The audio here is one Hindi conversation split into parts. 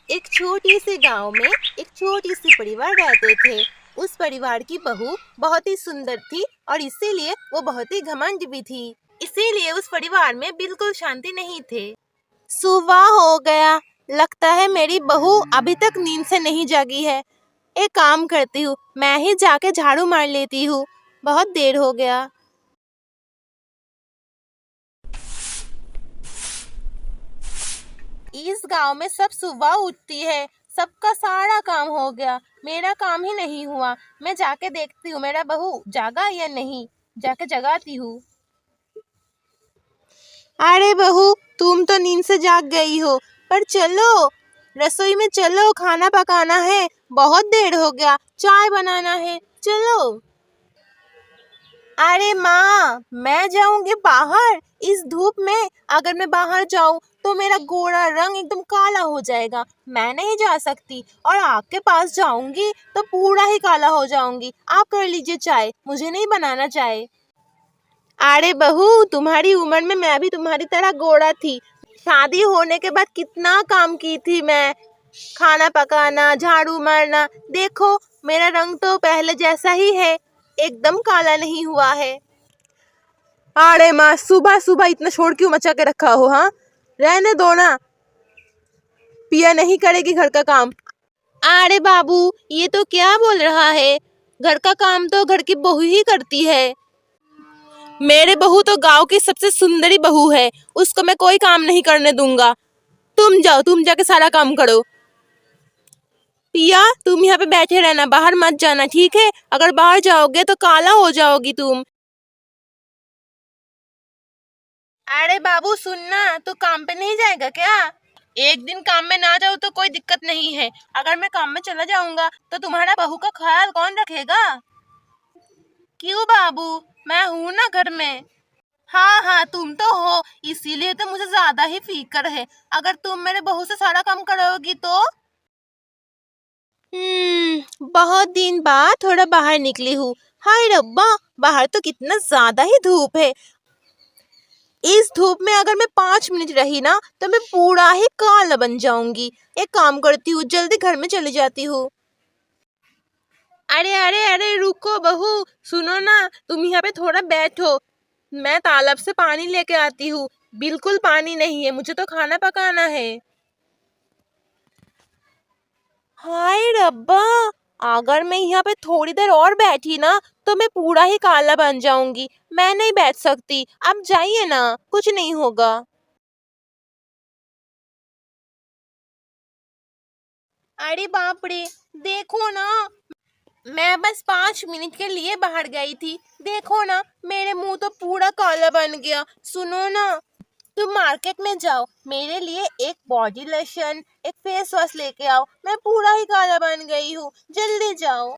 एक छोटी सी गांव में एक छोटी सी परिवार रहते थे। उस परिवार की बहू बहुत ही सुंदर थी और इसीलिए वो बहुत ही घमंड भी थी। इसीलिए उस परिवार में बिल्कुल शांति नहीं थे। सुबह हो गया, लगता है मेरी बहू अभी तक नींद से नहीं जागी है। एक काम करती हूँ, मैं ही जाके झाड़ू मार लेती हूँ, बहुत देर हो गया। इस गांव में सब सुबह उठती है, सबका सारा काम हो गया, मेरा काम ही नहीं हुआ। मैं जाके देखती हूँ मेरा बहू जागा या नहीं, जाके जगाती हूँ। अरे बहू, तुम तो नींद से जाग गई हो, पर चलो रसोई में चलो, खाना पकाना है, बहुत देर हो गया, चाय बनाना है, चलो। अरे माँ, मैं जाऊंगी बाहर इस धूप में। अगर मैं बाहर जाऊं तो मेरा गोरा रंग एकदम काला हो जाएगा, मैं नहीं जा सकती। और आग के पास जाऊंगी तो पूरा ही काला हो जाऊंगी। आप कर लीजिए चाय, मुझे नहीं बनाना चाय। अरे बहू, तुम्हारी उम्र में मैं भी तुम्हारी तरह गोरा थी। शादी होने के बाद कितना काम की थी मैं, खाना पकाना, झाड़ू मारना। देखो मेरा रंग तो पहले जैसा ही है, एकदम काला नहीं हुआ है। अरे माँ, सुबह सुबह इतना शोर क्यों मचा के रखा हो? हाँ, रहने दो ना, पिया नहीं करेगी घर का काम। अरे बाबू, ये तो क्या बोल रहा है? घर का काम तो घर की बहू ही करती है। मेरे बहू तो गांव की सबसे सुंदरी बहू है, उसको मैं कोई काम नहीं करने दूंगा। तुम जाओ, तुम जाके सारा काम करो। पिया, तुम यहाँ पे बैठे रहना, बाहर मत जाना, ठीक है? अगर बाहर जाओगे तो काला हो जाओगी तुम। अरे बाबू सुनना, तू काम पे नहीं जाएगा क्या? एक दिन काम में ना जाऊँ तो कोई दिक्कत नहीं है, अगर मैं काम में चला जाऊंगा तो तुम्हारा बहू का ख्याल कौन रखेगा? क्यों बाबू, मैं हूँ ना घर में। हाँ हाँ, तुम तो हो, इसीलिए तो मुझे ज्यादा ही फिक्र है। अगर तुम मेरे बहू से सारा काम कराओगी तो। बहुत दिन बाद थोड़ा बाहर निकली हूँ। हाय रब्बा, बाहर तो कितना ज्यादा ही धूप है। इस धूप में अगर मैं 5 मिनट रही ना तो मैं पूरा ही काला बन जाऊंगी। एक काम करती हूँ, जल्दी घर में चली जाती हूँ। अरे अरे अरे रुको बहू, सुनो ना, तुम यहाँ पे थोड़ा बैठो, मैं तालाब से पानी लेके आती हूँ। बिल्कुल पानी नहीं है, मुझे तो खाना पकाना है। हाय रब्बा, अगर मैं यहाँ पे थोड़ी देर और बैठी ना तो मैं पूरा ही काला बन जाऊंगी। मैं नहीं बैठ सकती, आप जाइए ना, कुछ नहीं होगा। अरे बाप रे, देखो ना, मैं बस 5 मिनट के लिए बाहर गई थी, देखो ना मेरे मुंह तो पूरा काला बन गया। सुनो ना, तुम मार्केट में जाओ, मेरे लिए एक बॉडी लोशन, एक फेस वॉश लेके आओ, मैं पूरा ही काला बन गई हूँ, जल्दी जाओ।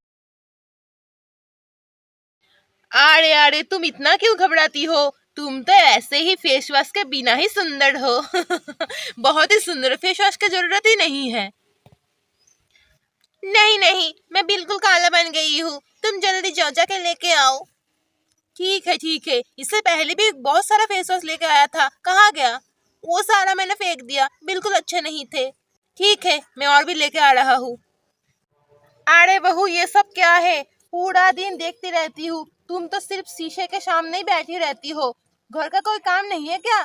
अरे अरे, तुम इतना क्यों घबराती हो? तुम तो ऐसे ही फेस वॉश के बिना ही सुंदर हो। बहुत ही सुंदर, फेस वॉश की जरूरत ही नहीं है। नहीं नहीं, मैं बिल्कुल काला बन गई हूँ, तुम जल्दी जाओ, जाके लेके आओ। ठीक है ठीक है, इससे पहले भी बहुत सारा फेस वॉश लेके आया था, कहाँ गया? वो सारा मैंने फेंक दिया, बिल्कुल अच्छे नहीं थे। ठीक है, मैं और भी लेके आ रहा हूँ। अरे बहू, ये सब क्या है? पूरा दिन देखती रहती हूँ, तुम तो सिर्फ शीशे के सामने ही बैठी रहती हो, घर का कोई काम नहीं है क्या?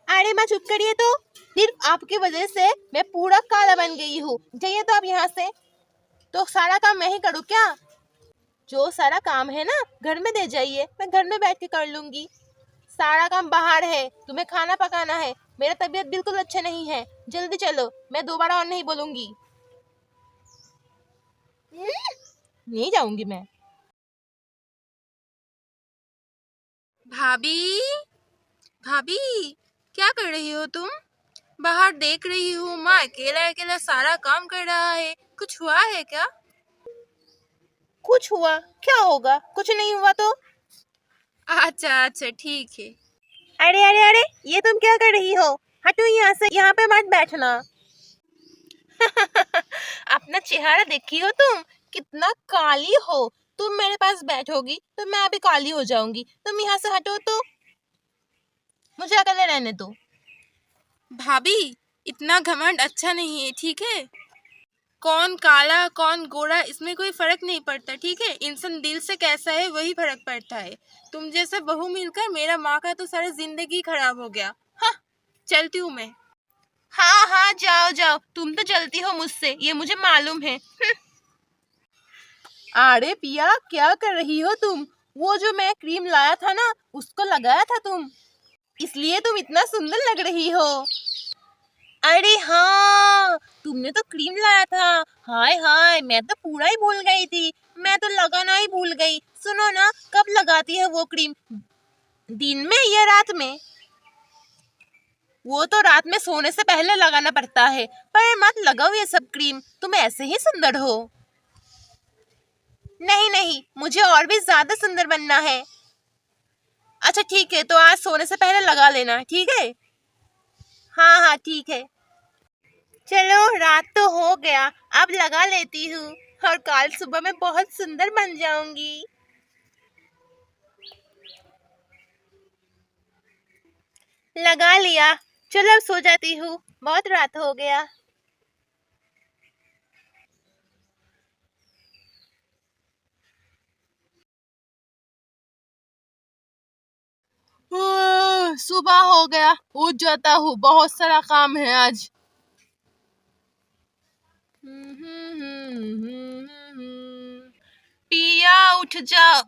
अरे माँ चुप करिए तो, सिर्फ आपकी वजह से मैं पूरा काला बन गई हूँ। जाइए तो आप यहाँ से, तो सारा काम मैं ही करूँ क्या? जो सारा काम है ना घर में दे जाइए, मैं घर में बैठ के कर लूंगी। सारा काम बाहर है, तुम्हें खाना पकाना है, मेरा तबीयत बिल्कुल अच्छा नहीं है, जल्दी चलो, मैं दोबारा और नहीं बोलूंगी। नहीं जाऊंगी मैं। भाभी, भाभी, क्या कर रही हो तुम? बाहर देख रही हूँ, माँ अकेला अकेला सारा काम कर रहा है, कुछ हुआ है क्या? कुछ हुआ? क्या होगा, कुछ नहीं हुआ तो। अच्छा अच्छा, ठीक है। अरे अरे अरे, ये तुम क्या कर रही हो? हटो यहाँ से, यहाँ पे मत बैठना। अपना चेहरा देखी हो तुम, कितना काली हो। तुम मेरे पास बैठोगी तो मैं अभी काली हो जाऊंगी, तुम यहाँ से हटो तो, मुझे अकेले रहने दो। भाभी, इतना घमंड अच्छा नहीं है, ठीक है? कौन काला कौन गोरा इसमें कोई फर्क नहीं पड़ता, ठीक है। इंसान दिल से कैसा है वही फर्क पड़ता है। तुम जैसे बहू मिलकर मेरा माँ का तो सारा जिंदगी खराब हो गया। हाँ, चलती हूँ मैं। हाँ हाँ, जाओ जाओ, तुम तो चलती हो मुझसे, ये मुझे मालूम है। अरे पिया, क्या कर रही हो तुम? वो जो मैं क्रीम लाया था ना, उसको लगाया था तुम, इसलिए तुम इतना सुंदर लग रही हो। अरे हाँ, तुमने तो क्रीम लाया था। हाय हाय, मैं तो पूरा ही भूल गई थी। मैं तो लगाना ही भूल गई। सुनो ना, कब लगाती है वो क्रीम? दिन में या रात में? वो तो रात में सोने से पहले लगाना पड़ता है। पर मत लगाओ ये सब क्रीम, तुम ऐसे ही सुंदर हो। नहीं नहीं, मुझे और भी ज्यादा सुंदर बनना है। अच्छा ठीक है, तो आज सोने से पहले लगा लेना, ठीक है। हाँ हाँ ठीक है। चलो, रात तो हो गया, अब लगा लेती हूँ और कल सुबह मैं बहुत सुंदर बन जाऊंगी। लगा लिया। चलो अब सो जाती हूँ, बहुत रात हो गया। सुबह हो गया, उठ जाता हूँ, बहुत सारा काम है आज। पिया उठ जाओ।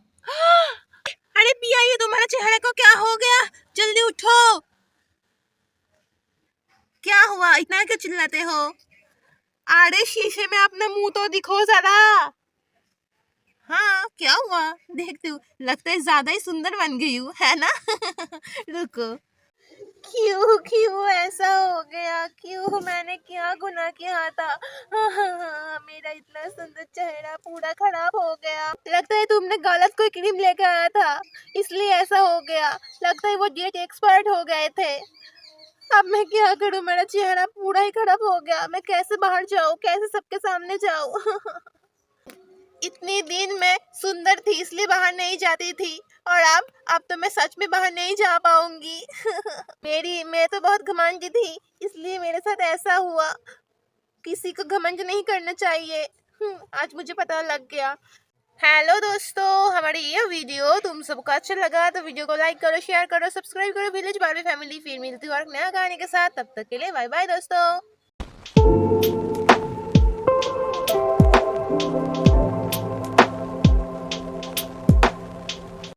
अरे पिया, ये तुम्हारे चेहरे को क्या हो गया? जल्दी उठो। क्या हुआ, इतना क्यों चिल्लाते हो? अरे शीशे में अपना मुंह तो दिखो जरा। हाँ, क्या हुआ? देखती हूँ, लगता है ज्यादा ही सुंदर बन गई हूँ, है ना? रुको। क्यों क्यों ऐसा हो गया? क्यों, मैंने क्या गुनाह किया था? मेरा इतना सुंदर चेहरा पूरा खराब हो गया। लगता है तुमने गलत कोई क्रीम लेकर आया था, इसलिए ऐसा हो गया। लगता है वो डेट एक्सपायर्ड हो गए थे। अब मैं क्या करूं, मेरा चेहरा पूरा ही खराब हो गया। मैं कैसे बाहर जाऊं, कैसे सबके सामने जाऊं? इतने दिन मैं सुंदर थी इसलिए बाहर नहीं जाती थी, और अब तो मैं सच में बाहर नहीं जा पाऊंगी। मैं तो बहुत घमंडी थी, इसलिए मेरे साथ ऐसा हुआ। किसी को घमंड नहीं करना चाहिए। आज मुझे पता लग गया। हेलो दोस्तों, हमारी ये वीडियो तुम सबको अच्छा लगा तो वीडियो को लाइक करो, शेयर करो, सब्सक्राइब करो विलेज बारबी फैमिली। फिर मिलती हूँ और नया गाने के साथ, तब तक के लिए बाय बाय दोस्तों।